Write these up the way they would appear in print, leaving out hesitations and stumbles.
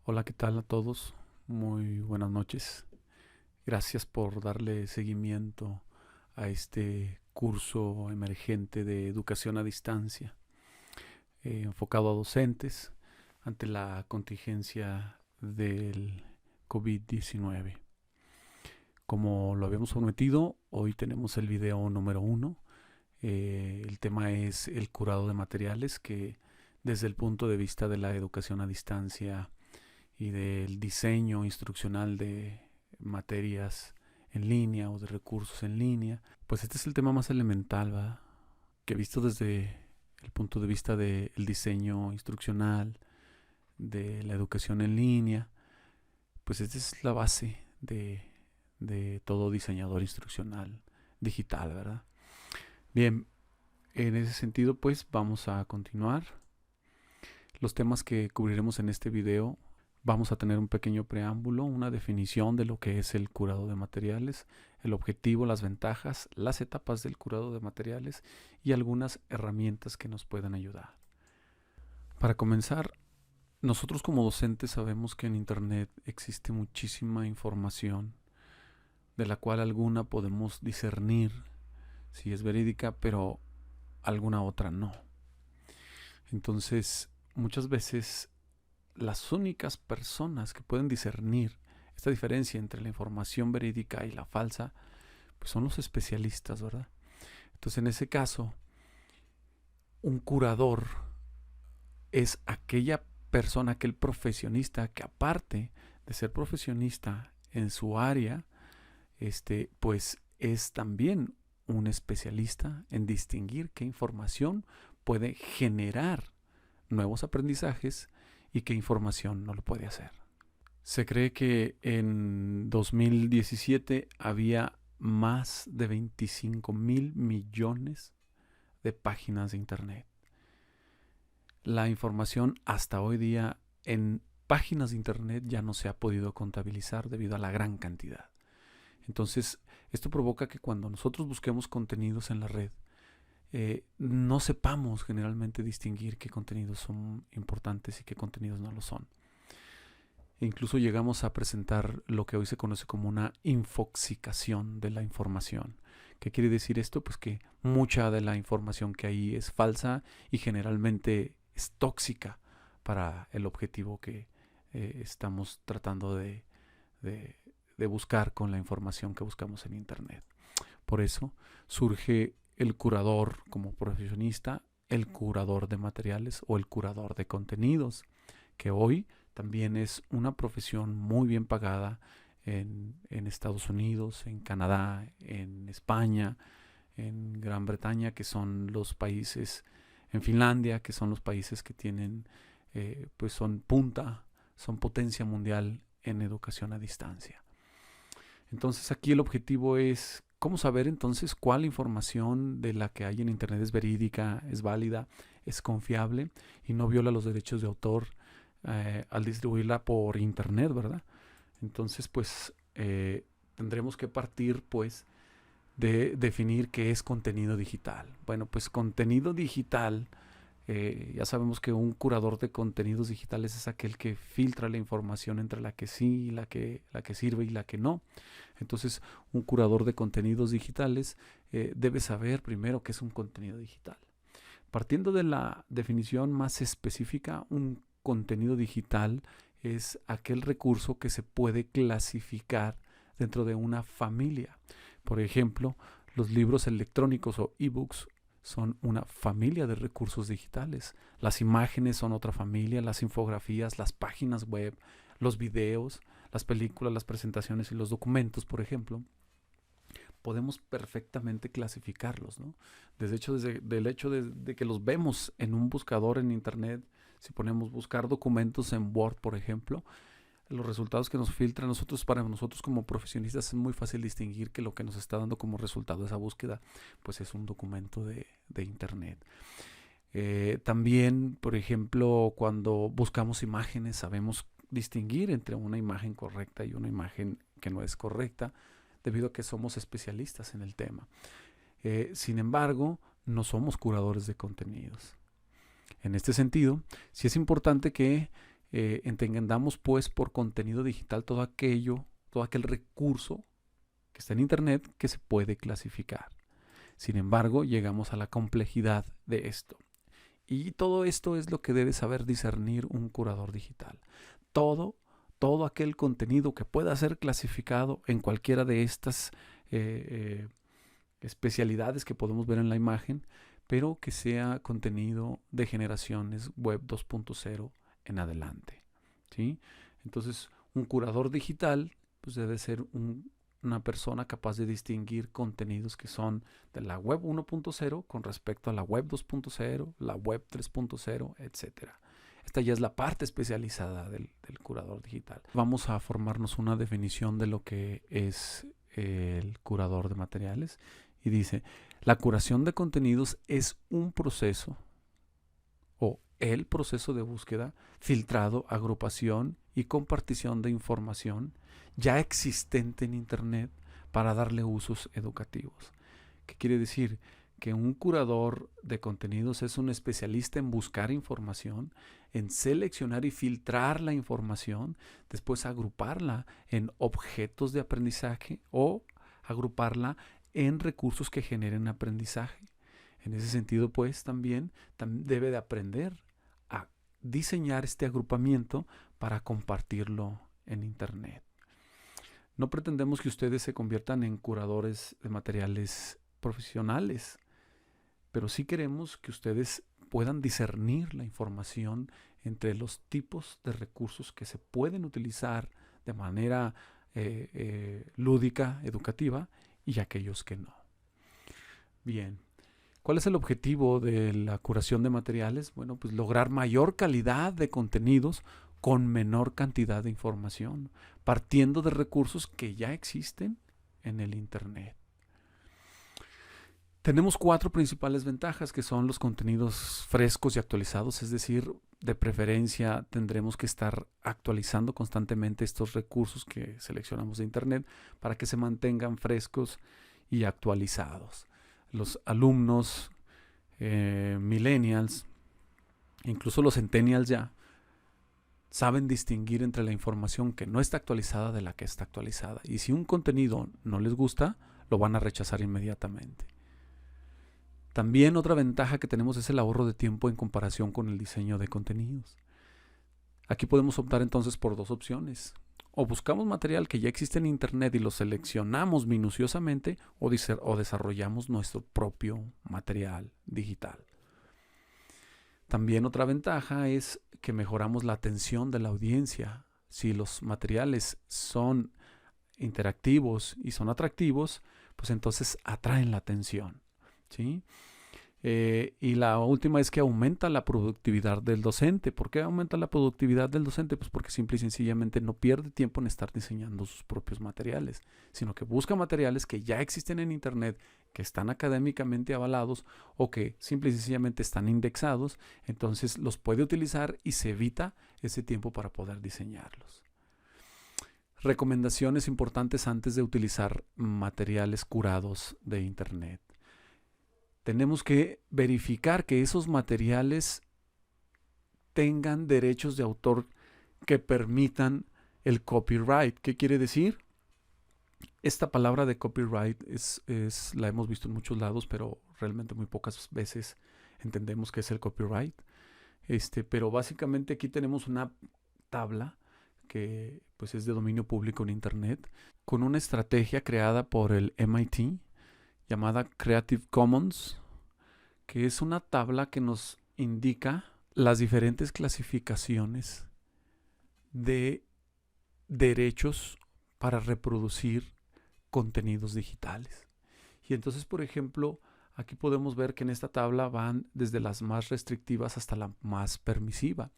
Hola, ¿qué tal a todos? Muy buenas noches. Gracias por darle seguimiento a este curso emergente de educación a distancia, enfocado a docentes ante la contingencia del COVID-19. Como lo habíamos prometido, hoy tenemos el video número 1. El tema es el curado de materiales, que desde el punto de vista de la educación a distancia y del diseño instruccional de materias en línea o de recursos en línea, pues este es el tema más elemental, ¿verdad? Que visto desde el punto de vista del diseño instruccional, de la educación en línea, pues esta es la base de todo diseñador instruccional digital, ¿verdad? Bien, en ese sentido, pues vamos a continuar. Los temas que cubriremos en este video: vamos a tener un pequeño preámbulo, una definición de lo que es el curado de materiales, el objetivo, las ventajas, las etapas del curado de materiales y algunas herramientas que nos puedan ayudar. Para comenzar, nosotros como docentes sabemos que en Internet existe muchísima información de la cual alguna podemos discernir si es verídica, pero alguna otra no. Entonces, muchas veces las únicas personas que pueden discernir esta diferencia entre la información verídica y la falsa, pues son los especialistas, ¿verdad? Entonces, en ese caso, un curador es aquella persona, aquel profesionista que, aparte de ser profesionista en su área, pues es también un especialista en distinguir qué información puede generar nuevos aprendizajes y qué información no lo puede hacer. Se cree que en 2017 había más de 25.000 millones de páginas de Internet. La información hasta hoy día en páginas de Internet ya no se ha podido contabilizar debido a la gran cantidad. Entonces, esto provoca que cuando nosotros busquemos contenidos en la red, no sepamos generalmente distinguir qué contenidos son importantes y qué contenidos no lo son. E incluso llegamos a presentar lo que hoy se conoce como una infoxicación de la información. ¿Qué quiere decir esto? Pues que mucha de la información que hay es falsa y generalmente es tóxica para el objetivo que estamos tratando de buscar con la información que buscamos en Internet. Por eso surge el curador como profesionista, el curador de materiales o el curador de contenidos, que hoy también es una profesión muy bien pagada en Estados Unidos, en Canadá, en España, en Gran Bretaña, que son los países, en Finlandia, que son los países que tienen, pues son punta, son potencia mundial en educación a distancia. Entonces aquí el objetivo es cómo saber entonces cuál información de la que hay en Internet es verídica, es válida, es confiable y no viola los derechos de autor al distribuirla por Internet, ¿verdad? Entonces pues tendremos que partir pues de definir qué es contenido digital. Bueno, pues contenido digital, ya sabemos que un curador de contenidos digitales es aquel que filtra la información entre la que sí y la que sirve y la que no. Entonces, un curador de contenidos digitales debe saber primero qué es un contenido digital. Partiendo de la definición más específica, un contenido digital es aquel recurso que se puede clasificar dentro de una familia. Por ejemplo, los libros electrónicos o ebooks son una familia de recursos digitales. Las imágenes son otra familia, las infografías, las páginas web, los videos, las películas, las presentaciones y los documentos, por ejemplo, podemos perfectamente clasificarlos, ¿no? Desde el hecho de que los vemos en un buscador en Internet, si ponemos buscar documentos en Word, por ejemplo, los resultados que nos filtran para nosotros como profesionistas es muy fácil distinguir que lo que nos está dando como resultado esa búsqueda pues es un documento de Internet. También, por ejemplo, cuando buscamos imágenes, sabemos distinguir entre una imagen correcta y una imagen que no es correcta, debido a que somos especialistas en el tema. Sin embargo, no somos curadores de contenidos. En este sentido, sí es importante que Entendamos pues por contenido digital todo aquel recurso que está en Internet que se puede clasificar. Sin embargo, llegamos a la complejidad de esto. Y todo esto es lo que debe saber discernir un curador digital. Todo aquel contenido que pueda ser clasificado en cualquiera de estas especialidades que podemos ver en la imagen, pero que sea contenido de generaciones web 2.0 en adelante, ¿sí? Entonces, un curador digital pues debe ser una persona capaz de distinguir contenidos que son de la web 1.0 con respecto a la web 2.0, la web 3.0, etc. Esta ya es la parte especializada del curador digital. Vamos a formarnos una definición de lo que es el curador de materiales. Y dice, la curación de contenidos es un proceso o el proceso de búsqueda, filtrado, agrupación y compartición de información ya existente en Internet para darle usos educativos. ¿Qué quiere decir? Que un curador de contenidos es un especialista en buscar información, en seleccionar y filtrar la información, después agruparla en objetos de aprendizaje o agruparla en recursos que generen aprendizaje. En ese sentido, pues, también debe de aprender a diseñar este agrupamiento para compartirlo en Internet. No pretendemos que ustedes se conviertan en curadores de materiales profesionales, pero sí queremos que ustedes puedan discernir la información entre los tipos de recursos que se pueden utilizar de manera lúdica, educativa, y aquellos que no. Bien, ¿cuál es el objetivo de la curación de materiales? Bueno, pues lograr mayor calidad de contenidos con menor cantidad de información, partiendo de recursos que ya existen en el Internet. Tenemos 4 principales ventajas que son los contenidos frescos y actualizados, es decir, de preferencia tendremos que estar actualizando constantemente estos recursos que seleccionamos de Internet para que se mantengan frescos y actualizados. Los alumnos, millennials, incluso los centennials ya, saben distinguir entre la información que no está actualizada de la que está actualizada. Y si un contenido no les gusta, lo van a rechazar inmediatamente. También otra ventaja que tenemos es el ahorro de tiempo en comparación con el diseño de contenidos. Aquí podemos optar entonces por 2 opciones. O buscamos material que ya existe en Internet y lo seleccionamos minuciosamente o desarrollamos nuestro propio material digital. También otra ventaja es que mejoramos la atención de la audiencia. Si los materiales son interactivos y son atractivos, pues entonces atraen la atención, ¿sí? Y la última es que aumenta la productividad del docente. ¿Por qué aumenta la productividad del docente? Pues porque simple y sencillamente no pierde tiempo en estar diseñando sus propios materiales, sino que busca materiales que ya existen en Internet, que están académicamente avalados o que simple y sencillamente están indexados, entonces los puede utilizar y se evita ese tiempo para poder diseñarlos. Recomendaciones importantes antes de utilizar materiales curados de Internet. Tenemos que verificar que esos materiales tengan derechos de autor que permitan el copyright. ¿Qué quiere decir? Esta palabra de copyright la hemos visto en muchos lados, pero realmente muy pocas veces entendemos qué es el copyright. Pero básicamente aquí tenemos una tabla que pues es de dominio público en Internet, con una estrategia creada por el MIT llamada Creative Commons, que es una tabla que nos indica las diferentes clasificaciones de derechos para reproducir contenidos digitales. Y entonces, por ejemplo, aquí podemos ver que en esta tabla van desde las más restrictivas hasta la más permisiva,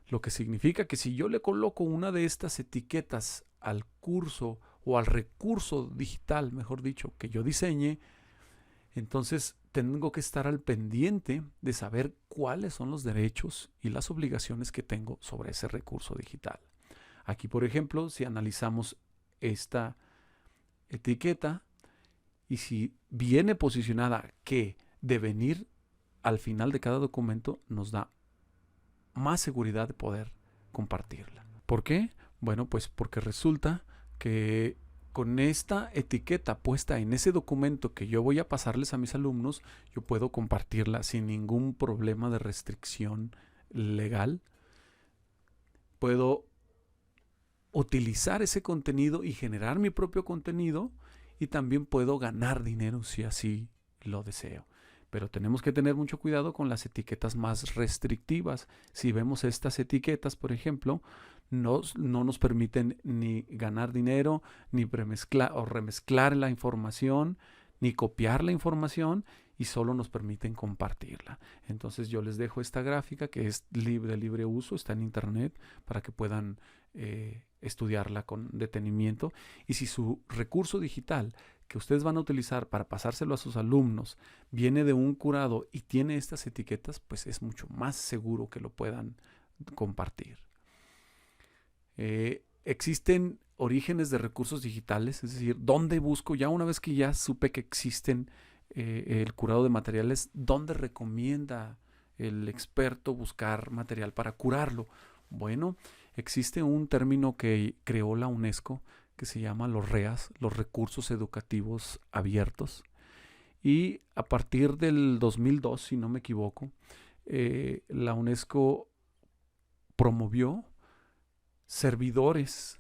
lo que significa que si yo le coloco una de estas etiquetas al curso o al recurso digital, mejor dicho, que yo diseñe, entonces tengo que estar al pendiente de saber cuáles son los derechos y las obligaciones que tengo sobre ese recurso digital. Aquí, por ejemplo, si analizamos esta etiqueta y si viene posicionada que de venir al final de cada documento, nos da más seguridad de poder compartirla. ¿Por qué? Bueno, pues porque resulta que con esta etiqueta puesta en ese documento que yo voy a pasarles a mis alumnos, yo puedo compartirla sin ningún problema de restricción legal. Puedo utilizar ese contenido y generar mi propio contenido, y también puedo ganar dinero si así lo deseo. Pero tenemos que tener mucho cuidado con las etiquetas más restrictivas. Si vemos estas etiquetas, por ejemplo, no nos permiten ni ganar dinero, ni remezclar la información, ni copiar la información, y solo nos permiten compartirla. Entonces yo les dejo esta gráfica que es de libre uso, está en internet para que puedan estudiarla con detenimiento. Y si su recurso digital que ustedes van a utilizar para pasárselo a sus alumnos viene de un curado y tiene estas etiquetas, pues es mucho más seguro que lo puedan compartir. Existen orígenes de recursos digitales, es decir, ¿dónde busco? Ya una vez que ya supe que existen el curado de materiales, ¿dónde recomienda el experto buscar material para curarlo? Bueno, existe un término que creó la UNESCO que se llama los REAS, los recursos educativos abiertos. Y a partir del 2002, si no me equivoco, la UNESCO promovió servidores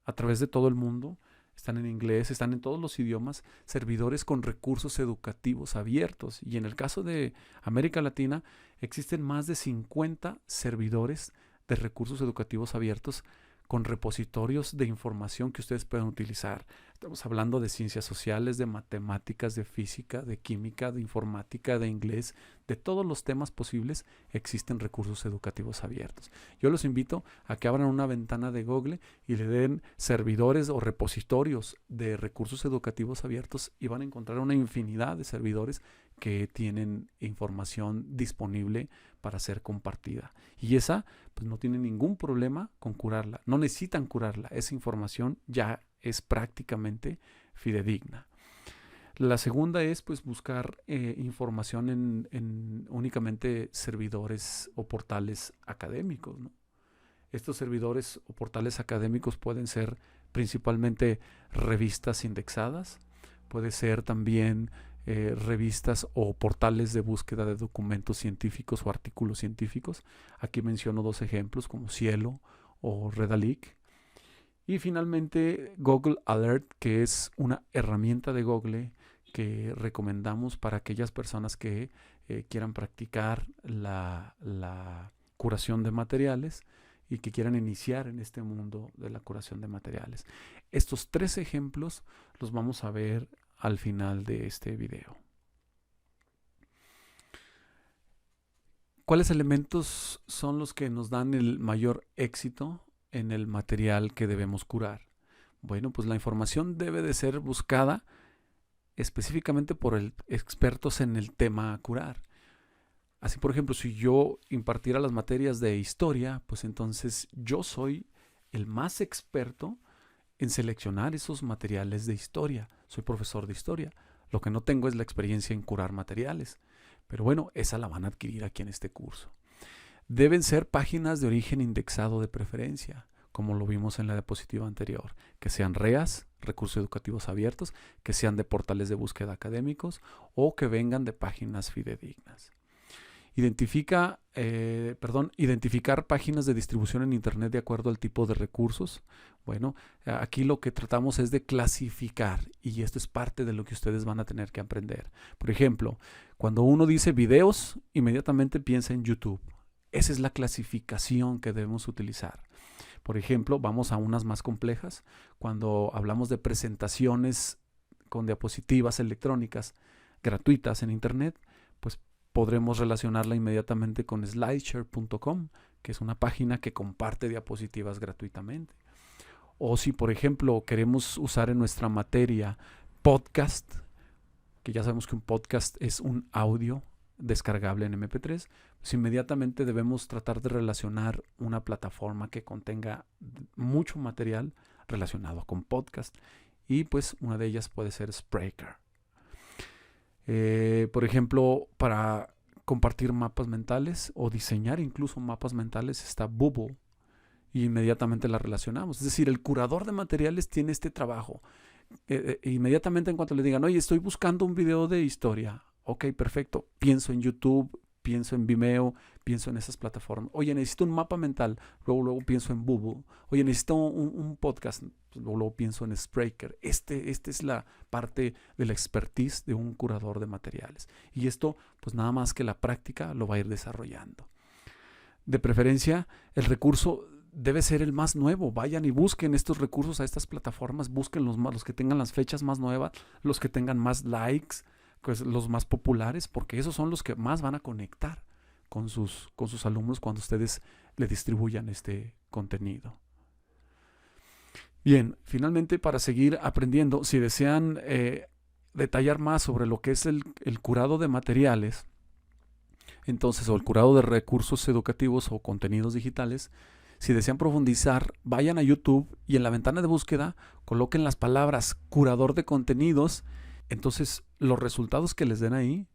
a través de todo el mundo, están en inglés, están en todos los idiomas, servidores con recursos educativos abiertos. Y en el caso de América Latina, existen más de 50 servidores de recursos educativos abiertos con repositorios de información que ustedes pueden utilizar. Estamos hablando de ciencias sociales, de matemáticas, de física, de química, de informática, de inglés, de todos los temas posibles existen recursos educativos abiertos. Yo los invito a que abran una ventana de Google y le den servidores o repositorios de recursos educativos abiertos, y van a encontrar una infinidad de servidores que tienen información disponible para ser compartida. Y esa, pues no tiene ningún problema con curarla. No necesitan curarla. Esa información ya es prácticamente fidedigna. La segunda es pues buscar información en únicamente servidores o portales académicos, ¿no? Estos servidores o portales académicos pueden ser principalmente revistas indexadas, puede ser también revistas o portales de búsqueda de documentos científicos o artículos científicos. Aquí menciono dos ejemplos como Cielo o Redalyc. Y finalmente Google Alert, que es una herramienta de Google que recomendamos para aquellas personas que quieran practicar la curación de materiales y que quieran iniciar en este mundo de la curación de materiales. Estos tres ejemplos los vamos a ver al final de este video. ¿Cuáles elementos son los que nos dan el mayor éxito en el material que debemos curar? Bueno, pues la información debe de ser buscada específicamente por expertos en el tema a curar. Así, por ejemplo, si yo impartiera las materias de historia, pues entonces yo soy el más experto en seleccionar esos materiales de historia. Soy profesor de historia. Lo que no tengo es la experiencia en curar materiales. Pero bueno, esa la van a adquirir aquí en este curso. Deben ser páginas de origen indexado de preferencia, como lo vimos en la diapositiva anterior, que sean REAS, recursos educativos abiertos, que sean de portales de búsqueda académicos o que vengan de páginas fidedignas. Identificar páginas de distribución en internet de acuerdo al tipo de recursos. Bueno, aquí lo que tratamos es de clasificar, y esto es parte de lo que ustedes van a tener que aprender. Por ejemplo, cuando uno dice videos, inmediatamente piensa en YouTube. Esa es la clasificación que debemos utilizar. Por ejemplo, vamos a unas más complejas. Cuando hablamos de presentaciones con diapositivas electrónicas gratuitas en internet, pues podremos relacionarla inmediatamente con slideshare.com, que es una página que comparte diapositivas gratuitamente. O si, por ejemplo, queremos usar en nuestra materia podcast, que ya sabemos que un podcast es un audio descargable en MP3, pues inmediatamente debemos tratar de relacionar una plataforma que contenga mucho material relacionado con podcast, y pues una de ellas puede ser Spreaker. Por ejemplo, para compartir mapas mentales o diseñar incluso mapas mentales, está Bubble, y inmediatamente la relacionamos. Es decir, el curador de materiales tiene este trabajo. Inmediatamente en cuanto le digan, oye, estoy buscando un video de historia, ok, perfecto, pienso en YouTube, pienso en Vimeo, pienso en esas plataformas. Oye, necesito un mapa mental, luego pienso en Bubble. Oye, necesito un podcast, luego pienso en Spreaker. Esta es la parte de la expertise de un curador de materiales. Y esto, pues nada más que la práctica lo va a ir desarrollando. De preferencia, el recurso debe ser el más nuevo. Vayan y busquen estos recursos a estas plataformas, busquen los que tengan las fechas más nuevas, los que tengan más likes, pues los más populares, porque esos son los que más van a conectar con sus alumnos cuando ustedes le distribuyan este contenido. Bien, finalmente, para seguir aprendiendo, si desean detallar más sobre lo que es el curado de materiales, entonces, o el curado de recursos educativos o contenidos digitales, si desean profundizar, vayan a YouTube y en la ventana de búsqueda coloquen las palabras curador de contenidos. Entonces, los resultados que les den ahí,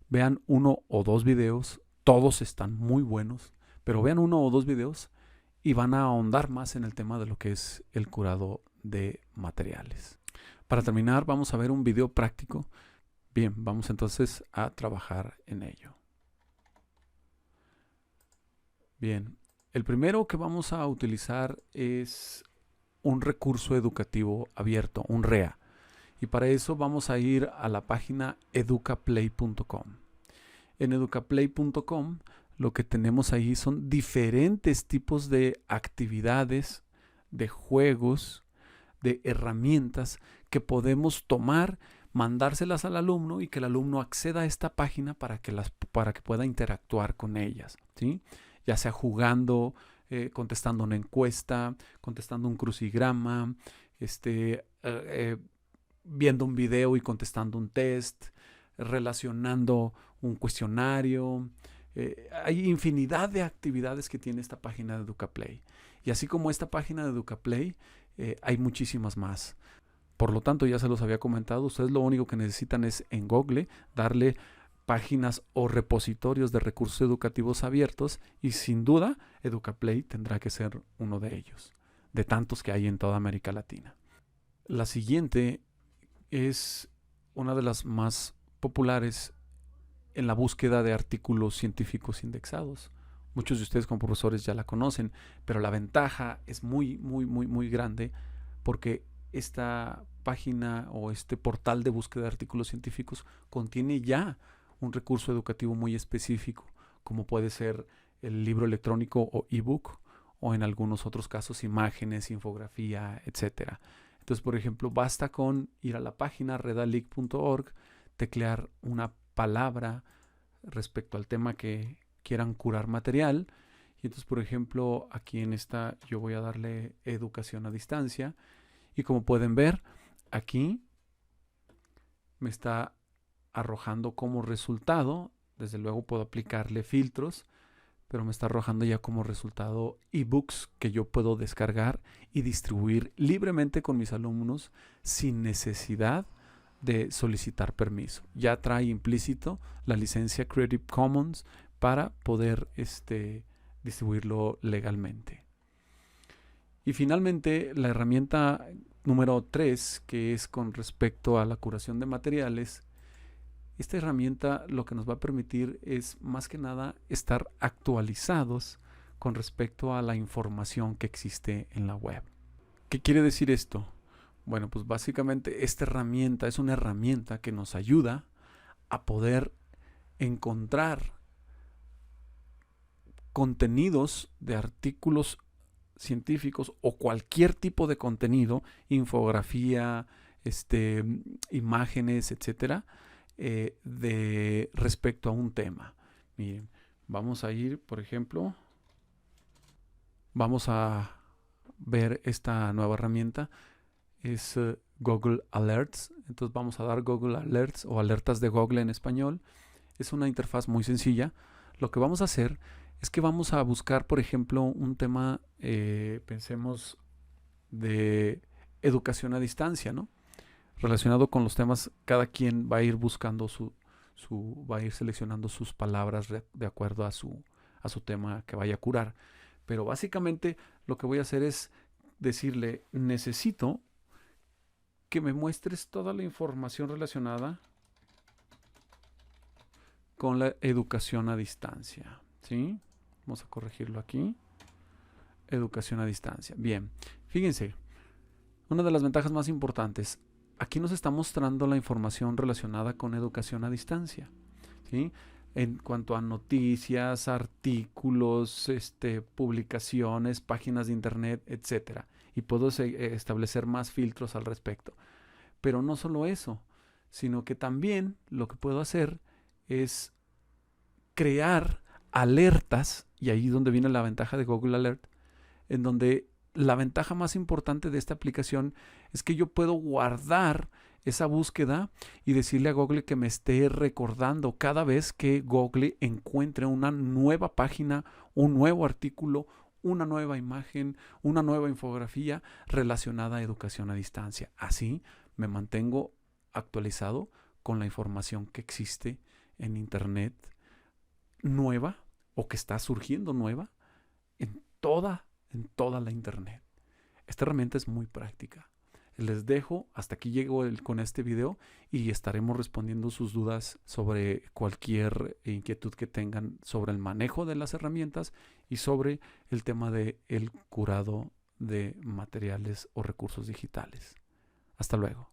vean 1 o 2 videos, todos están muy buenos, pero vean 1 o 2 videos y van a ahondar más en el tema de lo que es el curado de materiales. Para terminar, vamos a ver un video práctico. Bien, vamos entonces a trabajar en ello. Bien, el primero que vamos a utilizar es un recurso educativo abierto, un REA. Y para eso vamos a ir a la página educaplay.com. En educaplay.com lo que tenemos ahí son diferentes tipos de actividades, de juegos, de herramientas que podemos tomar, mandárselas al alumno y que el alumno acceda a esta página para que pueda interactuar con ellas, ¿sí? Ya sea jugando, contestando una encuesta, contestando un crucigrama, viendo un video y contestando un test, relacionando un cuestionario. Hay infinidad de actividades que tiene esta página de EducaPlay. Y así como esta página de EducaPlay, hay muchísimas más. Por lo tanto, ya se los había comentado, ustedes lo único que necesitan es en Google darle páginas o repositorios de recursos educativos abiertos y sin duda EducaPlay tendrá que ser uno de ellos, de tantos que hay en toda América Latina. La siguiente es una de las más populares en la búsqueda de artículos científicos indexados. Muchos de ustedes como profesores ya la conocen, pero la ventaja es muy, muy, muy, muy grande porque esta página o este portal de búsqueda de artículos científicos contiene ya un recurso educativo muy específico, como puede ser el libro electrónico o ebook, o en algunos otros casos imágenes, infografía, etc. Entonces, por ejemplo, basta con ir a la página redalic.org, teclear una palabra respecto al tema que quieran curar material, y entonces, por ejemplo, aquí en esta yo voy a darle educación a distancia, y como pueden ver, aquí me está arrojando como resultado, desde luego puedo aplicarle filtros, pero me está arrojando ya como resultado ebooks que yo puedo descargar y distribuir libremente con mis alumnos sin necesidad de solicitar permiso. Ya trae implícito la licencia Creative Commons para poder distribuirlo legalmente. Y finalmente, la herramienta número 3, que es con respecto a la curación de materiales. Esta herramienta lo que nos va a permitir es más que nada estar actualizados con respecto a la información que existe en la web. ¿Qué quiere decir esto? Bueno, pues básicamente esta herramienta es una herramienta que nos ayuda a poder encontrar contenidos de artículos científicos o cualquier tipo de contenido, infografía, imágenes, etcétera, de respecto a un tema. Miren, vamos a ir, por ejemplo, vamos a ver esta nueva herramienta, es Google Alerts. Entonces vamos a dar Google Alerts o alertas de Google en español. Es una interfaz muy sencilla. Lo que vamos a hacer es que vamos a buscar, por ejemplo, un tema, pensemos, de educación a distancia, ¿no? Relacionado con los temas, cada quien va a ir buscando su va a ir seleccionando sus palabras de acuerdo a su tema que vaya a curar. Pero básicamente lo que voy a hacer es decirle, necesito que me muestres toda la información relacionada con la educación a distancia. ¿Sí? Vamos a corregirlo aquí. Educación a distancia. Bien, fíjense, una de las ventajas más importantes, aquí nos está mostrando la información relacionada con educación a distancia. ¿Sí? En cuanto a noticias, artículos, publicaciones, páginas de internet, etcétera. Y puedo establecer más filtros al respecto. Pero no solo eso, sino que también lo que puedo hacer es crear alertas, y ahí es donde viene la ventaja de Google Alert, en donde la ventaja más importante de esta aplicación es que yo puedo guardar esa búsqueda y decirle a Google que me esté recordando cada vez que Google encuentre una nueva página, un nuevo artículo, una nueva imagen, una nueva infografía relacionada a educación a distancia. Así me mantengo actualizado con la información que existe en internet nueva o que está surgiendo nueva en toda la internet. Esta herramienta es muy práctica. Les dejo, hasta aquí llego con este video y estaremos respondiendo sus dudas sobre cualquier inquietud que tengan sobre el manejo de las herramientas y sobre el tema del curado de materiales o recursos digitales. Hasta luego.